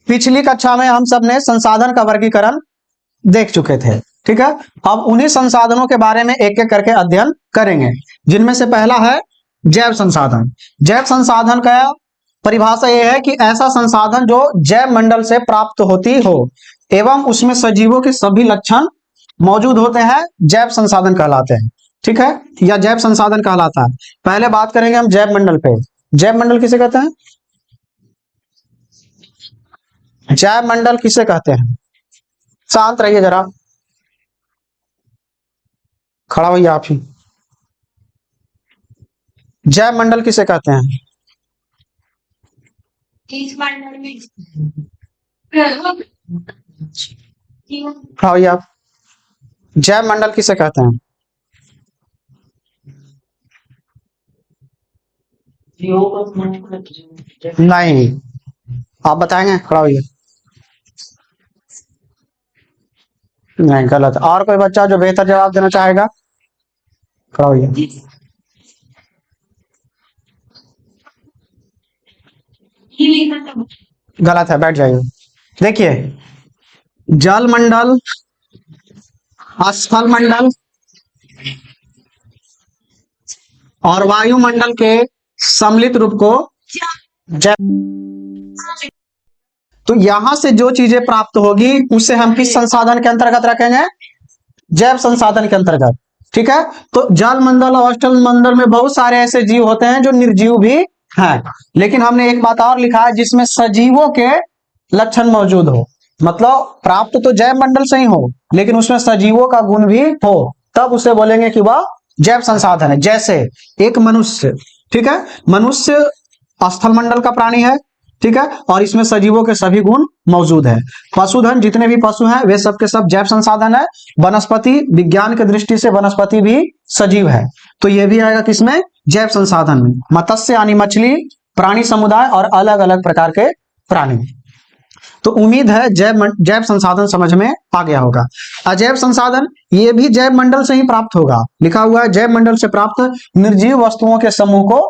पिछली कक्षा में हम सब ने संसाधन का वर्गीकरण देख चुके थे, ठीक है। अब उन्हीं संसाधनों के बारे में एक एक करके अध्ययन करेंगे, जिनमें से पहला है जैव संसाधन। जैव संसाधन का परिभाषा यह है कि ऐसा संसाधन जो जैव मंडल से प्राप्त होती हो एवं उसमें सजीवों के सभी लक्षण मौजूद होते हैं, जैव संसाधन कहलाते हैं, ठीक है, या जैव संसाधन कहलाता है। पहले बात करेंगे हम जैव मंडल पे। जैव मंडल किसे कहते हैं? जैव मंडल किसे कहते हैं? शांत रहिए जरा, खड़ा होइए आप ही। जैव मंडल किसे कहते हैं? इस मंडल में खड़ा होइए आप। जैव मंडल किसे कहते हैं? नहीं, आप बताएंगे? खड़ा होइए। नहीं, गलत। और कोई बच्चा जो बेहतर जवाब देना चाहेगा? खड़ा होइए। गलत है, बैठ जाइए। देखिए, जल मंडल, स्थल मंडल और वायुमंडल के सम्मिलित रूप को जैव। तो यहां से जो चीजें प्राप्त होगी उसे हम किस संसाधन के अंतर्गत रखेंगे? जैव संसाधन के अंतर्गत, ठीक है। तो जल मंडल और स्थल मंडल में बहुत सारे ऐसे जीव होते हैं जो निर्जीव भी हैं, लेकिन हमने एक बात और लिखा है जिसमें सजीवों के लक्षण मौजूद हो, मतलब प्राप्त तो जैव मंडल से ही हो लेकिन उसमें सजीवों का गुण भी हो, तब उसे बोलेंगे कि वह जैव संसाधन है। जैसे एक मनुष्य, ठीक है, मनुष्य स्थल मंडल का प्राणी है, ठीक है, और इसमें सजीवों के सभी गुण मौजूद है। पशुधन, जितने भी पशु हैं वे सब के सब जैव संसाधन है। वनस्पति, विज्ञान की दृष्टि से वनस्पति भी सजीव है, तो ये भी आएगा किसमें? जैव संसाधन में। मत्स्य यानी मछली, प्राणी समुदाय और अलग अलग प्रकार के प्राणी। तो उम्मीद है जैव संसाधन समझ में आ गया होगा। अजैव संसाधन, ये भी जैव मंडल से ही प्राप्त होगा। लिखा हुआ है जैव मंडल से प्राप्त निर्जीव वस्तुओं के समूह को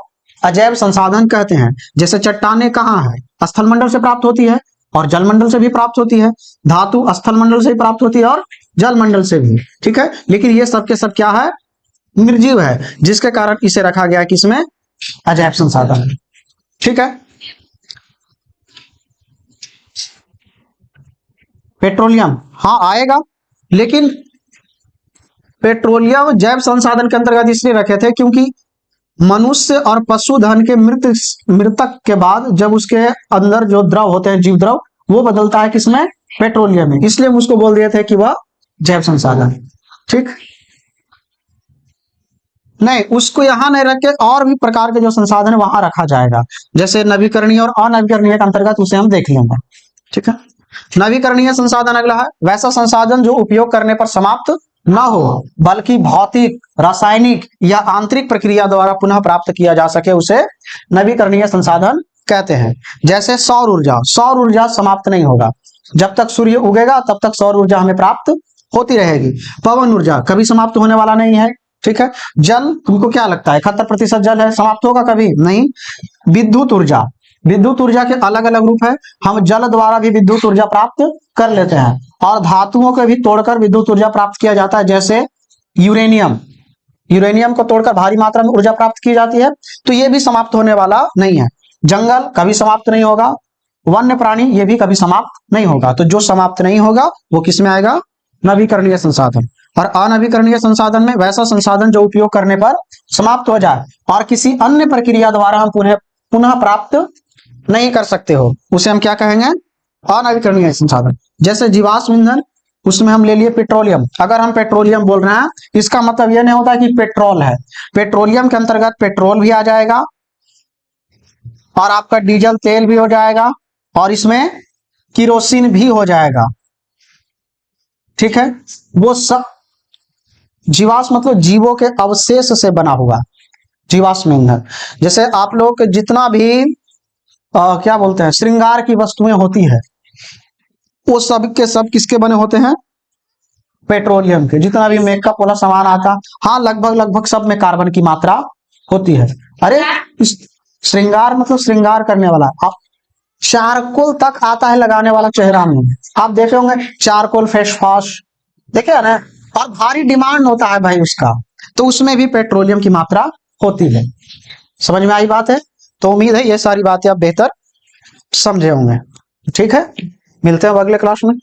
अजैव संसाधन कहते हैं। जैसे चट्टानें कहाँ है? स्थल मंडल से प्राप्त होती है और जल मंडल से भी प्राप्त होती है। धातु स्थल मंडल से ही प्राप्त होती है और जल मंडल से भी, ठीक है, लेकिन ये सब के सब क्या है? निर्जीव है, जिसके कारण इसे रखा गया है किसमें? अजैव संसाधन, ठीक है। पेट्रोलियम, हाँ आएगा, लेकिन पेट्रोलियम जैव संसाधन के अंतर्गत इसलिए रखे थे क्योंकि मनुष्य और पशुधन के मृतक के बाद जब उसके अंदर जो द्रव होते हैं, जीव द्रव, वो बदलता है किसमें? पेट्रोलियम में, इसलिए हम उसको बोल दिए थे कि वह जैव संसाधन, ठीक। नहीं, उसको यहां नहीं रख के और भी प्रकार के जो संसाधन है वहां रखा जाएगा, जैसे नवीकरणीय और अनवीकरणीय के अंतर्गत उसे हम देख लेंगे, ठीक है। नवीकरणीय संसाधन अगला है, वैसा संसाधन जो उपयोग करने पर समाप्त न हो बल्कि भौतिक, रासायनिक या आंतरिक प्रक्रिया द्वारा पुनः प्राप्त किया जा सके, उसे नवीकरणीय संसाधन कहते हैं। जैसे सौर ऊर्जा, सौर ऊर्जा समाप्त नहीं होगा, जब तक सूर्य उगेगा तब तक सौर ऊर्जा हमें प्राप्त होती रहेगी। पवन ऊर्जा कभी समाप्त होने वाला नहीं है, ठीक है। जल, तुमको क्या लगता है 71% जल है, समाप्त होगा कभी नहीं। विद्युत ऊर्जा, विद्युत ऊर्जा के अलग अलग रूप है, हम जल द्वारा भी विद्युत ऊर्जा प्राप्त कर लेते हैं और धातुओं को भी तोड़कर विद्युत ऊर्जा प्राप्त किया जाता है। जैसे यूरेनियम, यूरेनियम को तोड़कर भारी मात्रा में ऊर्जा प्राप्त की जाती है, तो ये भी समाप्त होने वाला नहीं है। जंगल कभी समाप्त नहीं होगा, वन्य प्राणी ये भी कभी समाप्त नहीं होगा। तो जो समाप्त नहीं होगा वो किसमें आएगा? नवीकरणीय संसाधन। और अनवीकरणीय संसाधन में वैसा संसाधन जो उपयोग करने पर समाप्त हो जाए और किसी अन्य प्रक्रिया द्वारा हम पुनः प्राप्त नहीं कर सकते हो, उसे हम क्या कहेंगे? अनवीकरणीय संसाधन। जैसे जीवाश्म ईंधन, उसमें हम ले लिए पेट्रोलियम। अगर हम पेट्रोलियम बोल रहे हैं इसका मतलब यह नहीं होता कि पेट्रोल है, पेट्रोलियम के अंतर्गत पेट्रोल भी आ जाएगा और आपका डीजल तेल भी हो जाएगा और इसमें किरोसिन भी हो जाएगा, ठीक है। वो सब जीवाश्म मतलब जीवों के अवशेष से बना हुआ जीवाश्म ईंधन। जैसे आप लोग जितना भी क्या बोलते हैं श्रृंगार की वस्तुएं होती है, वो सब के सब किसके बने होते हैं? पेट्रोलियम के। जितना भी मेकअप वाला सामान आता, हाँ लगभग सब में कार्बन की मात्रा होती है। अरे श्रृंगार मतलब श्रृंगार करने वाला, आप चारकोल तक आता है लगाने वाला चेहरा में। आप देखे होंगे चारकोल फेस वॉश, देखे है ना, और भारी डिमांड होता है भाई उसका, तो उसमें भी पेट्रोलियम की मात्रा होती है। समझ में आई बात है? तो उम्मीद है ये सारी बातें आप बेहतर समझे होंगे। ठीक है, मिलते हैं अब अगले क्लास में।